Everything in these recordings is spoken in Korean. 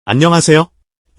안녕하세요.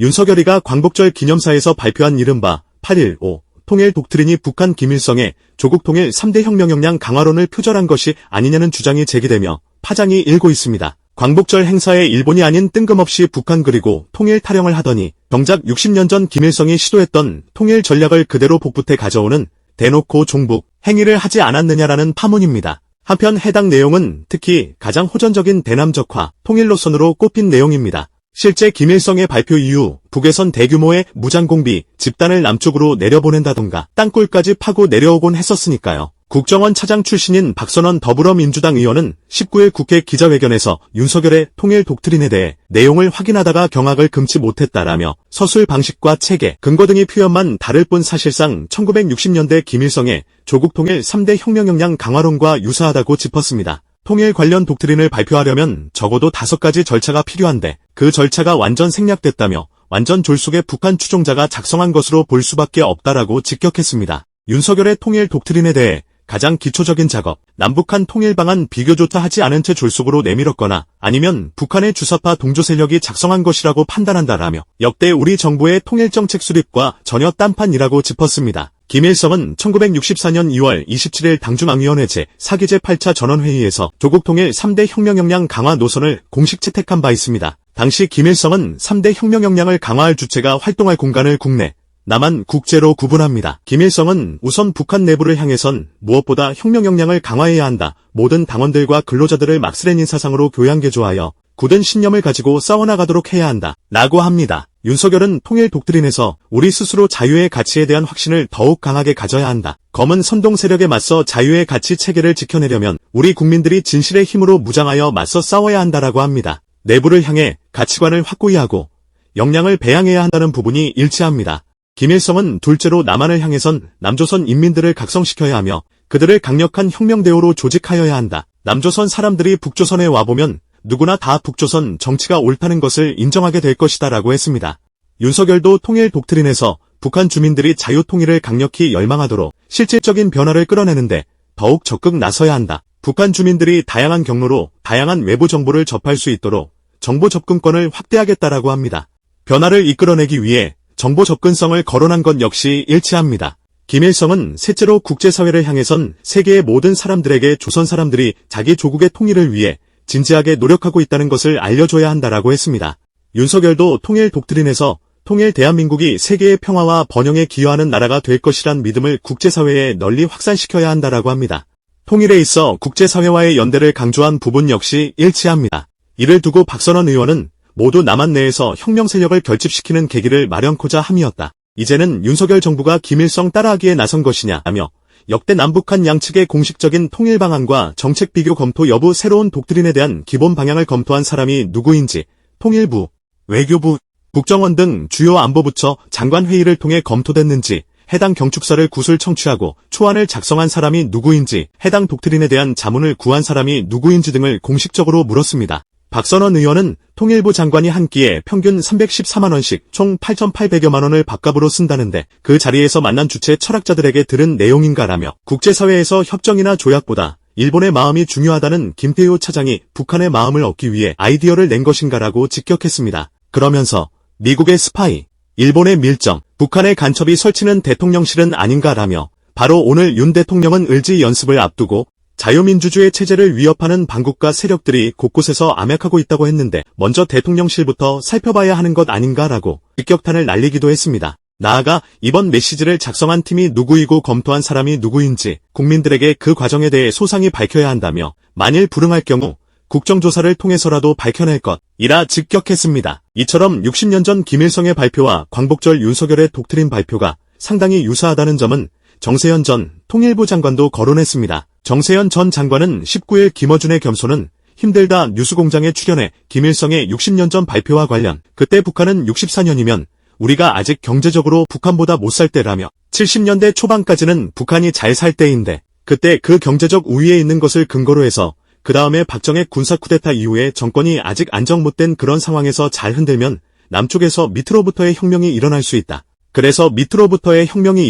윤석열이가 광복절 기념사에서 발표한 이른바 8.15 통일 독트린이 북한 김일성의 조국 통일 3대 혁명 역량 강화론을 표절한 것이 아니냐는 주장이 제기되며 파장이 일고 있습니다. 광복절 행사에 일본이 아닌 뜬금없이 북한 그리고 통일 타령을 하더니 정작 60년 전 김일성이 시도했던 통일 전략을 그대로 복붙해 가져오는 대놓고 종북 행위를 하지 않았느냐라는 파문입니다. 한편 해당 내용은 특히 가장 호전적인 대남적화 통일 노선으로 꼽힌 내용입니다. 실제 김일성의 발표 이후 북에선 대규모의 무장공비 집단을 남쪽으로 내려보낸다던가 땅굴까지 파고 내려오곤 했었으니까요. 국정원 차장 출신인 박선원 더불어민주당 의원은 19일 국회 기자회견에서 윤석열의 통일 독트린에 대해 내용을 확인하다가 경악을 금치 못했다라며 서술 방식과 체계, 근거 등의 표현만 다를 뿐 사실상 1960년대 김일성의 조국 통일 3대 혁명 역량 강화론과 유사하다고 짚었습니다. 통일 관련 독트린을 발표하려면 적어도 5가지 절차가 필요한데 그 절차가 완전 생략됐다며 완전 졸속의 북한 추종자가 작성한 것으로 볼 수밖에 없다라고 직격했습니다. 윤석열의 통일 독트린에 대해 가장 기초적인 작업, 남북한 통일 방안 비교조차 하지 않은 채 졸속으로 내밀었거나 아니면 북한의 주사파 동조 세력이 작성한 것이라고 판단한다라며 역대 우리 정부의 통일정책 수립과 전혀 딴판이라고 짚었습니다. 김일성은 1964년 2월 27일 당중앙위원회 제4기 제8차 전원회의에서 조국 통일 3대 혁명 역량 강화 노선을 공식 채택한 바 있습니다. 당시 김일성은 3대 혁명 역량을 강화할 주체가 활동할 공간을 국내, 남한, 국제로 구분합니다. 김일성은 우선 북한 내부를 향해선 무엇보다 혁명 역량을 강화해야 한다. 모든 당원들과 근로자들을 막스레닌 사상으로 교양개조하여 굳은 신념을 가지고 싸워나가도록 해야 한다. 라고 합니다. 윤석열은 통일 독트린에서 우리 스스로 자유의 가치에 대한 확신을 더욱 강하게 가져야 한다. 검은 선동 세력에 맞서 자유의 가치 체계를 지켜내려면 우리 국민들이 진실의 힘으로 무장하여 맞서 싸워야 한다라고 합니다. 내부를 향해 가치관을 확고히 하고 역량을 배양해야 한다는 부분이 일치합니다. 김일성은 둘째로 남한을 향해선 남조선 인민들을 각성시켜야 하며 그들을 강력한 혁명대오로 조직하여야 한다. 남조선 사람들이 북조선에 와보면 누구나 다 북조선 정치가 옳다는 것을 인정하게 될 것이다 라고 했습니다. 윤석열도 통일 독트린에서 북한 주민들이 자유통일을 강력히 열망하도록 실질적인 변화를 끌어내는데 더욱 적극 나서야 한다. 북한 주민들이 다양한 경로로 다양한 외부 정보를 접할 수 있도록 정보 접근권을 확대하겠다라고 합니다. 변화를 이끌어내기 위해 정보 접근성을 거론한 것 역시 일치합니다. 김일성은 셋째로 국제사회를 향해선 세계의 모든 사람들에게 조선 사람들이 자기 조국의 통일을 위해 진지하게 노력하고 있다는 것을 알려줘야 한다라고 했습니다. 윤석열도 통일 독트린에서 통일 대한민국이 세계의 평화와 번영에 기여하는 나라가 될 것이란 믿음을 국제사회에 널리 확산시켜야 한다라고 합니다. 통일에 있어 국제사회와의 연대를 강조한 부분 역시 일치합니다. 이를 두고 박선원 의원은 모두 남한 내에서 혁명 세력을 결집시키는 계기를 마련코자 함이었다. 이제는 윤석열 정부가 김일성 따라하기에 나선 것이냐며 역대 남북한 양측의 공식적인 통일 방안과 정책 비교 검토 여부 새로운 독트린에 대한 기본 방향을 검토한 사람이 누구인지 통일부, 외교부, 국정원 등 주요 안보부처 장관 회의를 통해 검토됐는지 해당 경축서를 구술 청취하고 초안을 작성한 사람이 누구인지 해당 독트린에 대한 자문을 구한 사람이 누구인지 등을 공식적으로 물었습니다. 박선원 의원은 통일부 장관이 한 끼에 평균 314만 원씩 총 8,800여만 원을 밥값으로 쓴다는데 그 자리에서 만난 주체 철학자들에게 들은 내용인가라며 국제사회에서 협정이나 조약보다 일본의 마음이 중요하다는 김태효 차장이 북한의 마음을 얻기 위해 아이디어를 낸 것인가라고 직격했습니다. 그러면서 미국의 스파이, 일본의 밀정, 북한의 간첩이 설치는 대통령실은 아닌가라며 바로 오늘 윤 대통령은 을지 연습을 앞두고 자유민주주의 체제를 위협하는 반국가 세력들이 곳곳에서 암약하고 있다고 했는데 먼저 대통령실부터 살펴봐야 하는 것 아닌가라고 직격탄을 날리기도 했습니다. 나아가 이번 메시지를 작성한 팀이 누구이고 검토한 사람이 누구인지 국민들에게 그 과정에 대해 소상히 밝혀야 한다며 만일 불응할 경우 국정조사를 통해서라도 밝혀낼 것이라 직격했습니다. 이처럼 60년 전 김일성의 발표와 광복절 윤석열의 독트린 발표가 상당히 유사하다는 점은 정세현 전 통일부 장관도 거론했습니다. 정세현 전 장관은 19일 김어준의 겸손은 힘들다 뉴스공장에 출연해 김일성의 60년 전 발표와 관련 그때 북한은 64년이면 우리가 아직 경제적으로 북한보다 못 살 때라며 70년대 초반까지는 북한이 잘 살 때인데 그때 그 경제적 우위에 있는 것을 근거로 해서 그 다음에 박정희 군사 쿠데타 이후에 정권이 아직 안정 못된 그런 상황에서 잘 흔들면 남쪽에서 밑으로부터의 혁명이 일어날 수 있다. 그래서 밑으로부터의 혁명이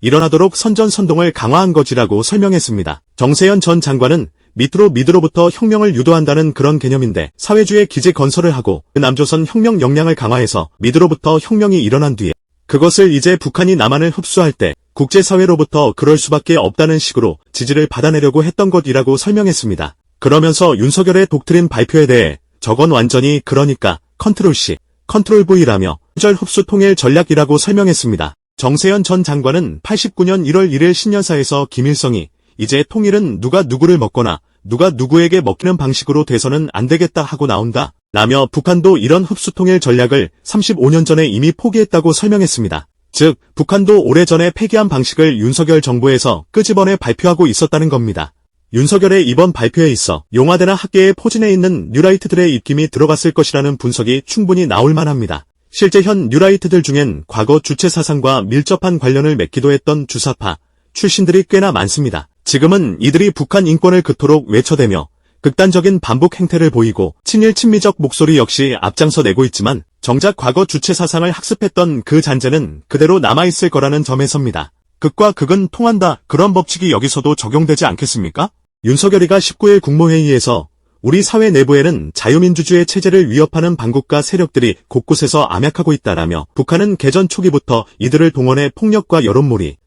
일어나도록 선전선동을 강화한 것이라고 설명했습니다. 정세현 전 장관은 밑으로부터 혁명을 유도한다는 그런 개념인데 사회주의 기제 건설을 하고 남조선 혁명 역량을 강화해서 밑으로부터 혁명이 일어난 뒤에 그것을 이제 북한이 남한을 흡수할 때 국제사회로부터 그럴 수밖에 없다는 식으로 지지를 받아내려고 했던 것이라고 설명했습니다. 그러면서 윤석열의 독트린 발표에 대해 저건 완전히 그러니까 컨트롤 C, 컨트롤 V라며 표절 흡수 통일 전략이라고 설명했습니다. 정세현 전 장관은 89년 1월 1일 신년사에서 김일성이 이제 통일은 누가 누구를 먹거나 누가 누구에게 먹히는 방식으로 돼서는 안 되겠다 하고 나온다 라며 북한도 이런 흡수 통일 전략을 35년 전에 이미 포기했다고 설명했습니다. 즉 북한도 오래전에 폐기한 방식을 윤석열 정부에서 끄집어내 발표하고 있었다는 겁니다. 윤석열의 이번 발표에 있어 용화대나 학계에 포진해 있는 뉴라이트들의 입김이 들어갔을 것이라는 분석이 충분히 나올 만합니다. 실제 현 뉴라이트들 중엔 과거 주체 사상과 밀접한 관련을 맺기도 했던 주사파 출신들이 꽤나 많습니다. 지금은 이들이 북한 인권을 그토록 외쳐대며 극단적인 반복 행태를 보이고 친일 친미적 목소리 역시 앞장서 내고 있지만 정작 과거 주체 사상을 학습했던 그 잔재는 그대로 남아있을 거라는 점에서입니다. 극과 극은 통한다. 그런 법칙이 여기서도 적용되지 않겠습니까? 윤석열이가 19일 국무회의에서 우리 사회 내부에는 자유민주주의 체제를 위협하는 반국가 세력들이 곳곳에서 암약하고 있다라며 북한은 개전 초기부터 이들을 동원해 폭력과 여론몰이,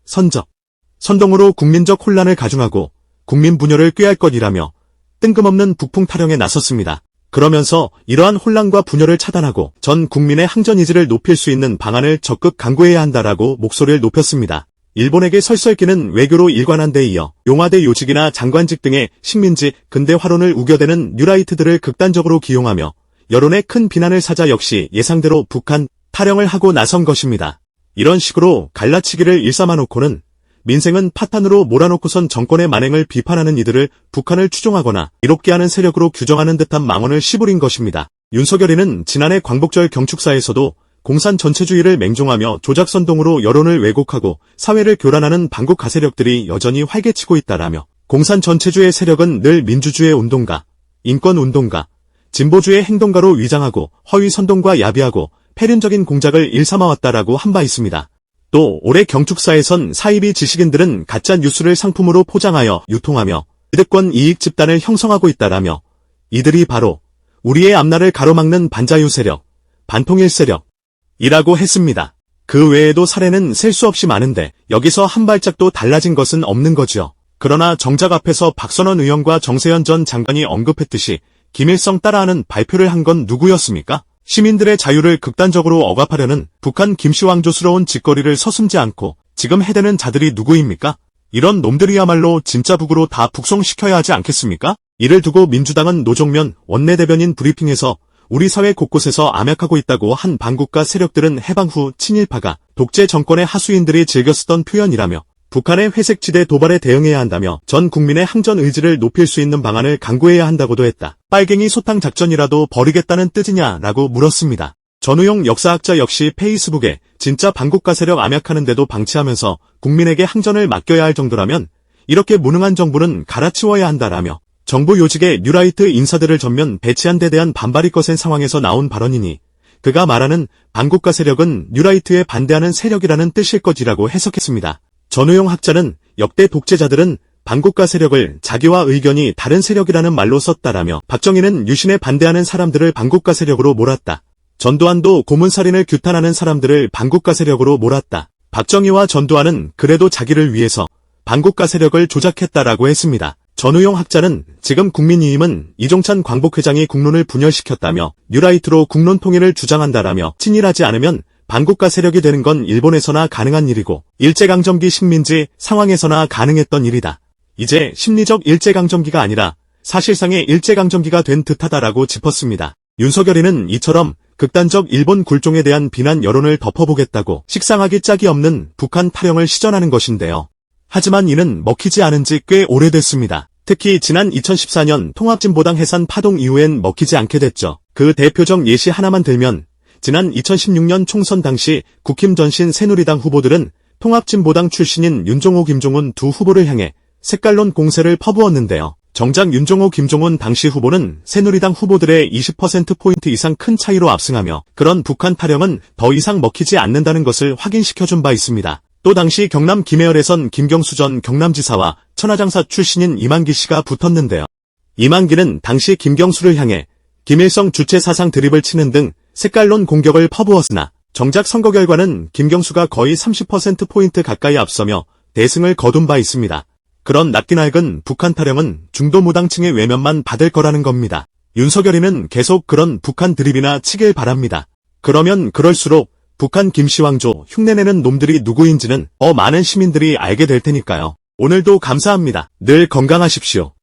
선동으로 국민적 혼란을 가중하고 국민 분열을 꾀할 것이라며 뜬금없는 북풍 타령에 나섰습니다. 그러면서 이러한 혼란과 분열을 차단하고 전 국민의 항전 의지를 높일 수 있는 방안을 적극 강구해야 한다라고 목소리를 높였습니다. 일본에게 설설기는 외교로 일관한 데 이어 용화대 요직이나 장관직 등의 식민지 근대 화론을 우겨대는 뉴라이트들을 극단적으로 기용하며 여론의 큰 비난을 사자 역시 예상대로 북한 타령을 하고 나선 것입니다. 이런 식으로 갈라치기를 일삼아놓고는 민생은 파탄으로 몰아놓고선 정권의 만행을 비판하는 이들을 북한을 추종하거나 이롭게 하는 세력으로 규정하는 듯한 망언을 씨부린 것입니다. 윤석열이는 지난해 광복절 경축사에서도 공산 전체주의를 맹종하며 조작선동으로 여론을 왜곡하고 사회를 교란하는 반국 가세력들이 여전히 활개치고 있다라며 공산 전체주의 세력은 늘 민주주의 운동가, 인권운동가, 진보주의 행동가로 위장하고 허위 선동과 야비하고 폐륜적인 공작을 일삼아왔다라고 한 바 있습니다. 또 올해 경축사에선 사이비 지식인들은 가짜 뉴스를 상품으로 포장하여 유통하며 기득권 이익 집단을 형성하고 있다라며 이들이 바로 우리의 앞날을 가로막는 반자유 세력, 반통일 세력이라고 했습니다. 그 외에도 사례는 셀 수 없이 많은데 여기서 한 발짝도 달라진 것은 없는 거죠. 그러나 정작 앞에서 박선원 의원과 정세현 전 장관이 언급했듯이 김일성 따라하는 발표를 한 건 누구였습니까? 시민들의 자유를 극단적으로 억압하려는 북한 김씨왕조스러운 짓거리를 서슴지 않고 지금 해대는 자들이 누구입니까? 이런 놈들이야말로 진짜 북으로 다 북송시켜야 하지 않겠습니까? 이를 두고 민주당은 노정면 원내대변인 브리핑에서 우리 사회 곳곳에서 암약하고 있다고 한 반국가 세력들은 해방 후 친일파가 독재 정권의 하수인들이 즐겨 쓰던 표현이라며 북한의 회색지대 도발에 대응해야 한다며 전 국민의 항전 의지를 높일 수 있는 방안을 강구해야 한다고도 했다. 빨갱이 소탕 작전이라도 벌이겠다는 뜻이냐라고 물었습니다. 전우용 역사학자 역시 페이스북에 진짜 반국가 세력 암약하는데도 방치하면서 국민에게 항전을 맡겨야 할 정도라면 이렇게 무능한 정부는 갈아치워야 한다라며 정부 요직의 뉴라이트 인사들을 전면 배치한 데 대한 반발이 거센 상황에서 나온 발언이니 그가 말하는 반국가 세력은 뉴라이트에 반대하는 세력이라는 뜻일 것이라고 해석했습니다. 전우용 학자는 역대 독재자들은 반국가 세력을 자기와 의견이 다른 세력이라는 말로 썼다라며 박정희는 유신에 반대하는 사람들을 반국가 세력으로 몰았다. 전두환도 고문살인을 규탄하는 사람들을 반국가 세력으로 몰았다. 박정희와 전두환은 그래도 자기를 위해서 반국가 세력을 조작했다라고 했습니다. 전우용 학자는 지금 국민의힘은 이종찬 광복회장이 국론을 분열시켰다며 뉴라이트로 국론 통일을 주장한다라며 친일하지 않으면 반국가 세력이 되는 건 일본에서나 가능한 일이고 일제강점기 식민지 상황에서나 가능했던 일이다. 이제 심리적 일제강점기가 아니라 사실상의 일제강점기가 된 듯하다라고 짚었습니다. 윤석열이는 이처럼 극단적 일본 굴종에 대한 비난 여론을 덮어보겠다고 식상하기 짝이 없는 북한 타령을 시전하는 것인데요. 하지만 이는 먹히지 않은 지 꽤 오래됐습니다. 특히 지난 2014년 통합진보당 해산 파동 이후엔 먹히지 않게 됐죠. 그 대표적 예시 하나만 들면 지난 2016년 총선 당시 국힘 전신 새누리당 후보들은 통합진보당 출신인 윤종호, 김종훈 두 후보를 향해 색깔론 공세를 퍼부었는데요. 정작 윤종호, 김종훈 당시 후보는 새누리당 후보들의 20%포인트 이상 큰 차이로 압승하며 그런 북한 타령은 더 이상 먹히지 않는다는 것을 확인시켜준 바 있습니다. 또 당시 경남 김해열에선 김경수 전 경남지사와 천하장사 출신인 이만기 씨가 붙었는데요. 이만기는 당시 김경수를 향해 김일성 주체 사상 드립을 치는 등 색깔론 공격을 퍼부었으나 정작 선거 결과는 김경수가 거의 30%포인트 가까이 앞서며 대승을 거둔 바 있습니다. 그런 낯기 낡은 북한 타령은 중도 무당층의 외면만 받을 거라는 겁니다. 윤석열이는 계속 그런 북한 드립이나 치길 바랍니다. 그러면 그럴수록 북한 김씨왕조 흉내내는 놈들이 누구인지는 더 많은 시민들이 알게 될 테니까요. 오늘도 감사합니다. 늘 건강하십시오.